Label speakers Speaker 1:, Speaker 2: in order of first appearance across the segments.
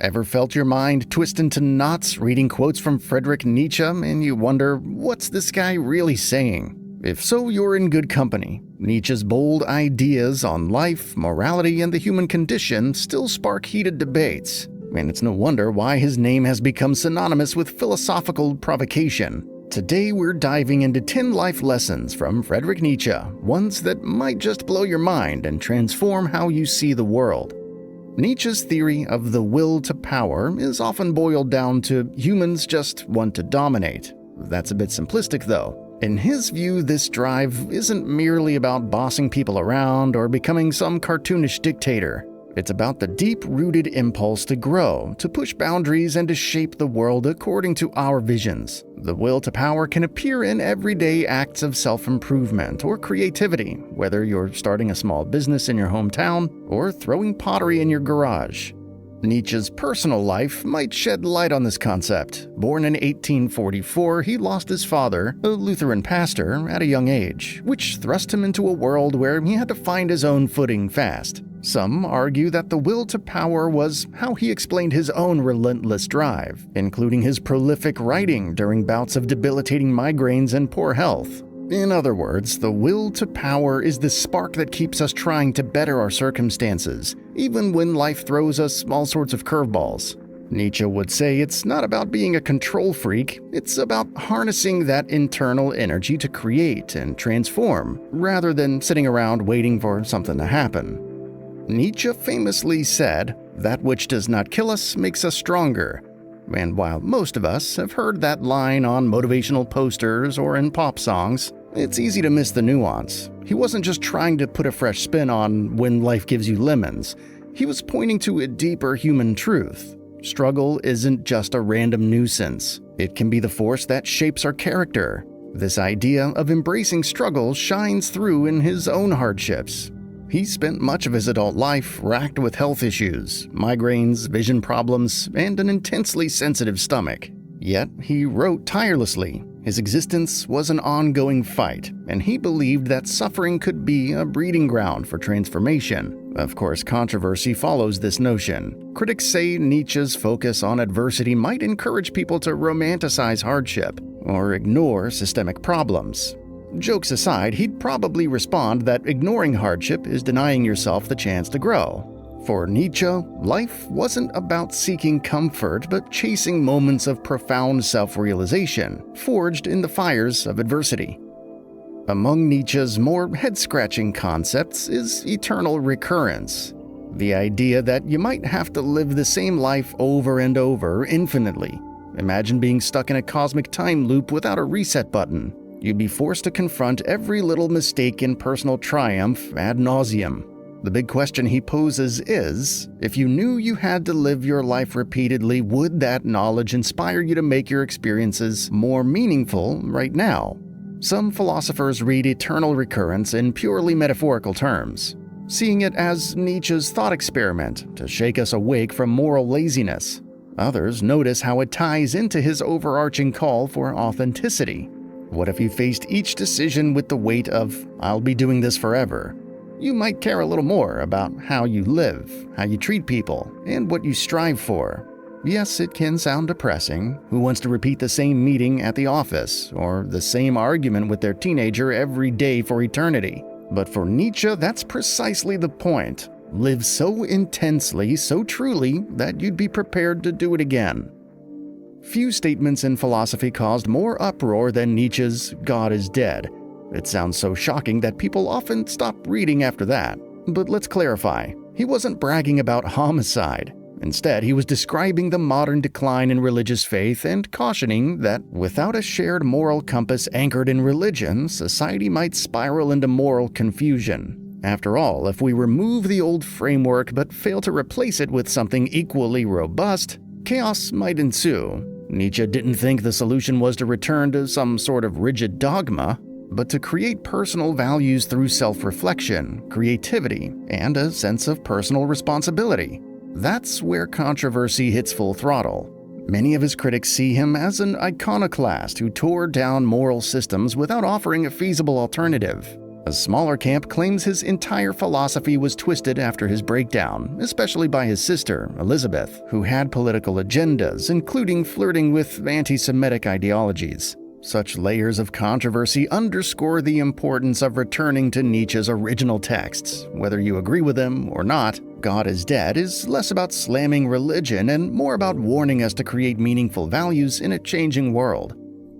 Speaker 1: Ever felt your mind twist into knots reading quotes from Friedrich Nietzsche and you wonder, what's this guy really saying? If so, you're in good company. Nietzsche's bold ideas on life, morality, and the human condition still spark heated debates, and it's no wonder why his name has become synonymous with philosophical provocation. Today we're diving into 10 life lessons from Friedrich Nietzsche, ones that might just blow your mind and transform how you see the world. Nietzsche's theory of the will to power is often boiled down to humans just want to dominate. That's a bit simplistic though. In his view, this drive isn't merely about bossing people around or becoming some cartoonish dictator. It's about the deep-rooted impulse to grow, to push boundaries, and to shape the world according to our visions. The will to power can appear in everyday acts of self-improvement or creativity, whether you're starting a small business in your hometown or throwing pottery in your garage. Nietzsche's personal life might shed light on this concept. Born in 1844, he lost his father, a Lutheran pastor, at a young age, which thrust him into a world where he had to find his own footing fast. Some argue that the will to power was how he explained his own relentless drive, including his prolific writing during bouts of debilitating migraines and poor health. In other words, the will to power is the spark that keeps us trying to better our circumstances, even when life throws us all sorts of curveballs. Nietzsche would say it's not about being a control freak, it's about harnessing that internal energy to create and transform, rather than sitting around waiting for something to happen. Nietzsche famously said, "That which does not kill us makes us stronger." And while most of us have heard that line on motivational posters or in pop songs, it's easy to miss the nuance. He wasn't just trying to put a fresh spin on when life gives you lemons. He was pointing to a deeper human truth. Struggle isn't just a random nuisance. It can be the force that shapes our character. This idea of embracing struggle shines through in his own hardships. He spent much of his adult life racked with health issues, migraines, vision problems, and an intensely sensitive stomach. Yet he wrote tirelessly. His existence was an ongoing fight, and he believed that suffering could be a breeding ground for transformation. Of course, controversy follows this notion. Critics say Nietzsche's focus on adversity might encourage people to romanticize hardship or ignore systemic problems. Jokes aside, he'd probably respond that ignoring hardship is denying yourself the chance to grow. For Nietzsche, life wasn't about seeking comfort, but chasing moments of profound self-realization, forged in the fires of adversity. Among Nietzsche's more head-scratching concepts is eternal recurrence, the idea that you might have to live the same life over and over infinitely. Imagine being stuck in a cosmic time loop without a reset button. You'd be forced to confront every little mistake in personal triumph ad nauseum. The big question he poses is, if you knew you had to live your life repeatedly, would that knowledge inspire you to make your experiences more meaningful right now? Some philosophers read eternal recurrence in purely metaphorical terms, seeing it as Nietzsche's thought experiment to shake us awake from moral laziness. Others notice how it ties into his overarching call for authenticity. What if you faced each decision with the weight of, "I'll be doing this forever"? You might care a little more about how you live, how you treat people, and what you strive for. Yes, it can sound depressing. Who wants to repeat the same meeting at the office, or the same argument with their teenager every day for eternity? But for Nietzsche, that's precisely the point. Live so intensely, so truly, that you'd be prepared to do it again. Few statements in philosophy caused more uproar than Nietzsche's "God is dead." It sounds so shocking that people often stop reading after that. But let's clarify. He wasn't bragging about homicide. Instead, he was describing the modern decline in religious faith and cautioning that without a shared moral compass anchored in religion, society might spiral into moral confusion. After all, if we remove the old framework but fail to replace it with something equally robust, chaos might ensue. Nietzsche didn't think the solution was to return to some sort of rigid dogma, but to create personal values through self-reflection, creativity, and a sense of personal responsibility. That's where controversy hits full throttle. Many of his critics see him as an iconoclast who tore down moral systems without offering a feasible alternative. A smaller camp claims his entire philosophy was twisted after his breakdown, especially by his sister, Elizabeth, who had political agendas, including flirting with anti-Semitic ideologies. Such layers of controversy underscore the importance of returning to Nietzsche's original texts. Whether you agree with him or not, God is Dead is less about slamming religion and more about warning us to create meaningful values in a changing world.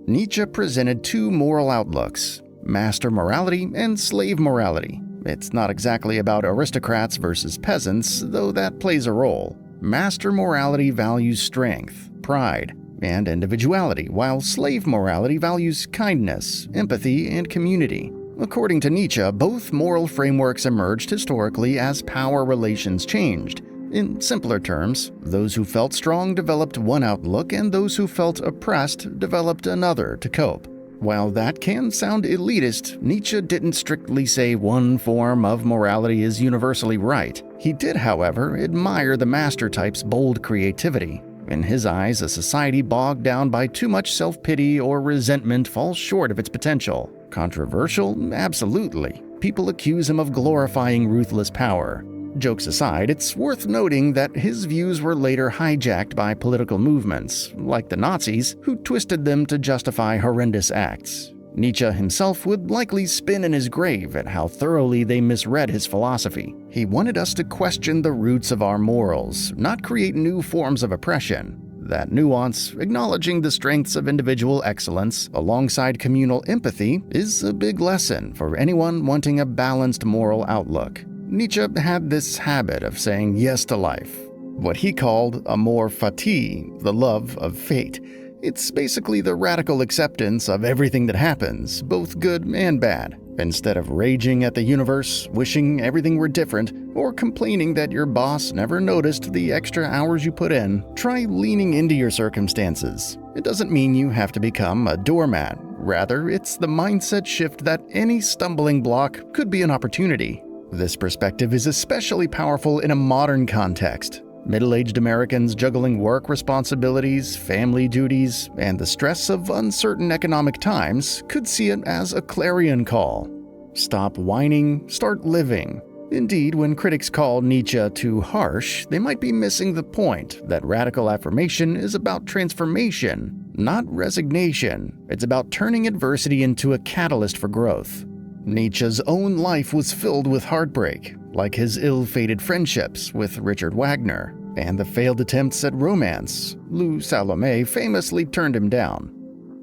Speaker 1: Nietzsche presented two moral outlooks: master morality and slave morality. It's not exactly about aristocrats versus peasants, though that plays a role. Master morality values strength, pride, and individuality, while slave morality values kindness, empathy, and community. According to Nietzsche, both moral frameworks emerged historically as power relations changed. In simpler terms, those who felt strong developed one outlook, and those who felt oppressed developed another to cope. While that can sound elitist, Nietzsche didn't strictly say one form of morality is universally right. He did, however, admire the master type's bold creativity. In his eyes, a society bogged down by too much self-pity or resentment falls short of its potential. Controversial? Absolutely. People accuse him of glorifying ruthless power. Jokes aside, it's worth noting that his views were later hijacked by political movements, like the Nazis, who twisted them to justify horrendous acts. Nietzsche himself would likely spin in his grave at how thoroughly they misread his philosophy. He wanted us to question the roots of our morals, not create new forms of oppression. That nuance, acknowledging the strengths of individual excellence alongside communal empathy, is a big lesson for anyone wanting a balanced moral outlook. Nietzsche had this habit of saying yes to life, what he called amor fati, the love of fate. It's basically the radical acceptance of everything that happens, both good and bad. Instead of raging at the universe, wishing everything were different, or complaining that your boss never noticed the extra hours you put in, try leaning into your circumstances. It doesn't mean you have to become a doormat. Rather, it's the mindset shift that any stumbling block could be an opportunity. This perspective is especially powerful in a modern context. Middle-aged Americans juggling work responsibilities, family duties, and the stress of uncertain economic times could see it as a clarion call. Stop whining, start living. Indeed, when critics call Nietzsche too harsh, they might be missing the point that radical affirmation is about transformation, not resignation. It's about turning adversity into a catalyst for growth. Nietzsche's own life was filled with heartbreak, like his ill-fated friendships with Richard Wagner and the failed attempts at romance. Lou Salome famously turned him down.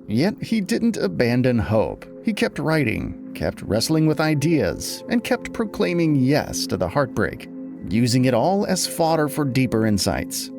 Speaker 1: Yet he didn't abandon hope. He kept writing, kept wrestling with ideas, and kept proclaiming yes to the heartbreak, using it all as fodder for deeper insights.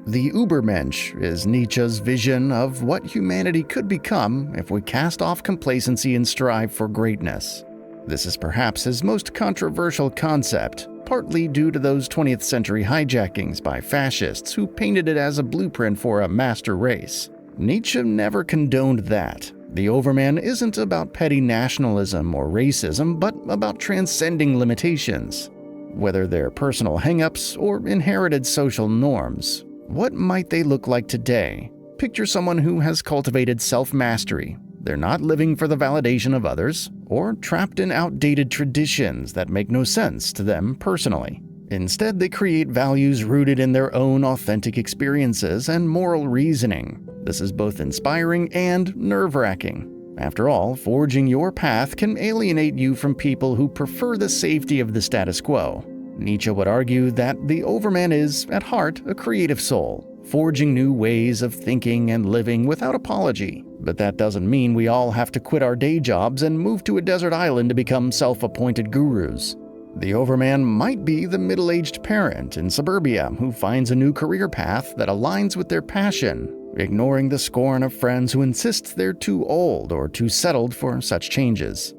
Speaker 1: The Übermensch is Nietzsche's vision of what humanity could become if we cast off complacency and strive for greatness. This is perhaps his most controversial concept, partly due to those 20th century hijackings by fascists who painted it as a blueprint for a master race. Nietzsche never condoned that. The Overman isn't about petty nationalism or racism, but about transcending limitations, whether they're personal hang-ups or inherited social norms. What might they look like today? Picture someone who has cultivated self-mastery. They're not living for the validation of others, or trapped in outdated traditions that make no sense to them personally. Instead, they create values rooted in their own authentic experiences and moral reasoning. This is both inspiring and nerve-wracking. After all, forging your path can alienate you from people who prefer the safety of the status quo. Nietzsche would argue that the Overman is, at heart, a creative soul, forging new ways of thinking and living without apology. But that doesn't mean we all have to quit our day jobs and move to a desert island to become self-appointed gurus. The Overman might be the middle-aged parent in suburbia who finds a new career path that aligns with their passion, ignoring the scorn of friends who insist they're too old or too settled for such changes.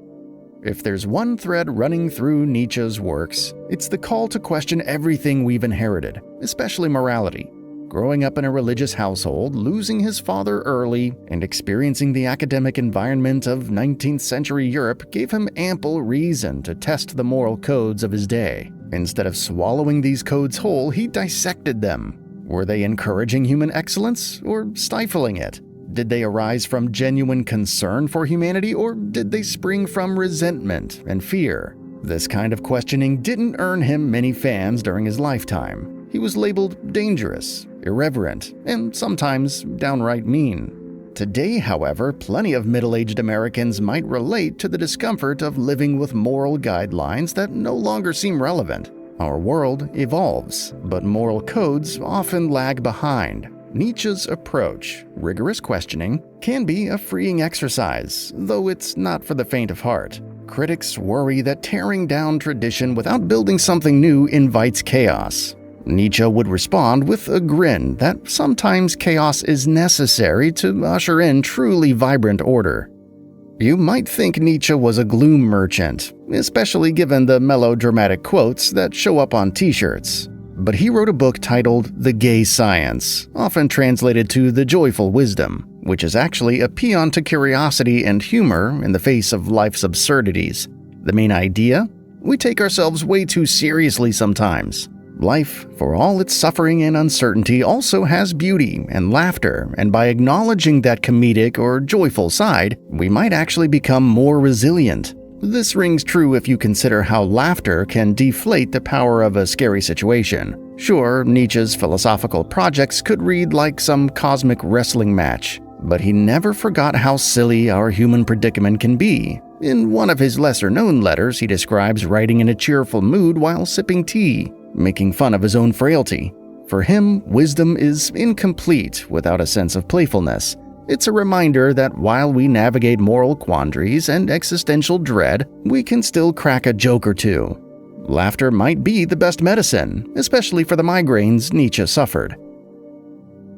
Speaker 1: If there's one thread running through Nietzsche's works, it's the call to question everything we've inherited, especially morality. Growing up in a religious household, losing his father early, and experiencing the academic environment of 19th century Europe gave him ample reason to test the moral codes of his day. Instead of swallowing these codes whole, he dissected them. Were they encouraging human excellence or stifling it? Did they arise from genuine concern for humanity, or did they spring from resentment and fear? This kind of questioning didn't earn him many fans during his lifetime. He was labeled dangerous, irreverent, and sometimes downright mean. Today, however, plenty of middle-aged Americans might relate to the discomfort of living with moral guidelines that no longer seem relevant. Our world evolves, but moral codes often lag behind. Nietzsche's approach, rigorous questioning, can be a freeing exercise, though it's not for the faint of heart. Critics worry that tearing down tradition without building something new invites chaos. Nietzsche would respond with a grin that sometimes chaos is necessary to usher in truly vibrant order. You might think Nietzsche was a gloom merchant, especially given the melodramatic quotes that show up on t-shirts. But he wrote a book titled The Gay Science, often translated to The Joyful Wisdom, which is actually a paean to curiosity and humor in the face of life's absurdities. The main idea? We take ourselves way too seriously sometimes. Life, for all its suffering and uncertainty, also has beauty and laughter, and by acknowledging that comedic or joyful side, we might actually become more resilient. This rings true if you consider how laughter can deflate the power of a scary situation. Sure, Nietzsche's philosophical projects could read like some cosmic wrestling match, but he never forgot how silly our human predicament can be. In one of his lesser-known letters, he describes writing in a cheerful mood while sipping tea, making fun of his own frailty. For him, wisdom is incomplete without a sense of playfulness. It's a reminder that while we navigate moral quandaries and existential dread, we can still crack a joke or two. Laughter might be the best medicine, especially for the migraines Nietzsche suffered.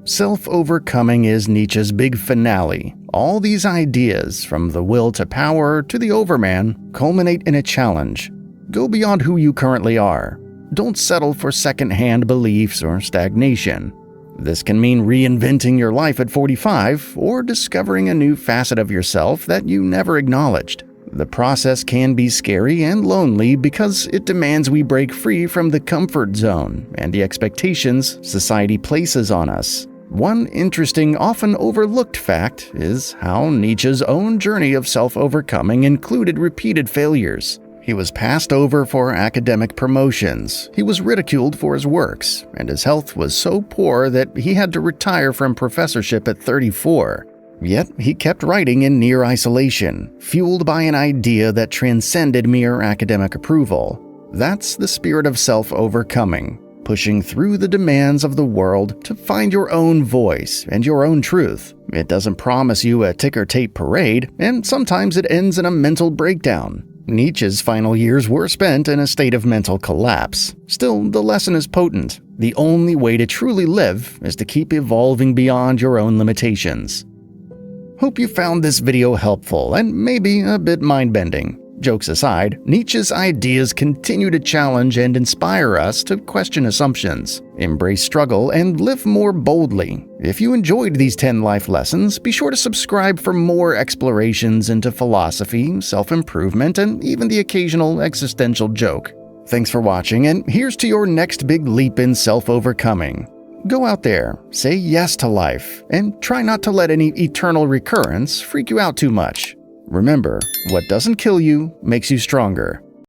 Speaker 1: Self-overcoming is Nietzsche's big finale. All these ideas, from the will to power to the overman, culminate in a challenge. Go beyond who you currently are. Don't settle for second-hand beliefs or stagnation. This can mean reinventing your life at 45 or discovering a new facet of yourself that you never acknowledged. The process can be scary and lonely because it demands we break free from the comfort zone and the expectations society places on us. One interesting, often overlooked fact is how Nietzsche's own journey of self-overcoming included repeated failures. He was passed over for academic promotions, he was ridiculed for his works, and his health was so poor that he had to retire from professorship at 34. Yet he kept writing in near isolation, fueled by an idea that transcended mere academic approval. That's the spirit of self-overcoming, pushing through the demands of the world to find your own voice and your own truth. It doesn't promise you a ticker-tape parade, and sometimes it ends in a mental breakdown. Nietzsche's final years were spent in a state of mental collapse. Still, the lesson is potent. The only way to truly live is to keep evolving beyond your own limitations. Hope you found this video helpful and maybe a bit mind-bending. Jokes aside, Nietzsche's ideas continue to challenge and inspire us to question assumptions, embrace struggle, and live more boldly. If you enjoyed these 10 life lessons, be sure to subscribe for more explorations into philosophy, self-improvement, and even the occasional existential joke. Thanks for watching, and here's to your next big leap in self-overcoming. Go out there, say yes to life, and try not to let any eternal recurrence freak you out too much. Remember, what doesn't kill you makes you stronger.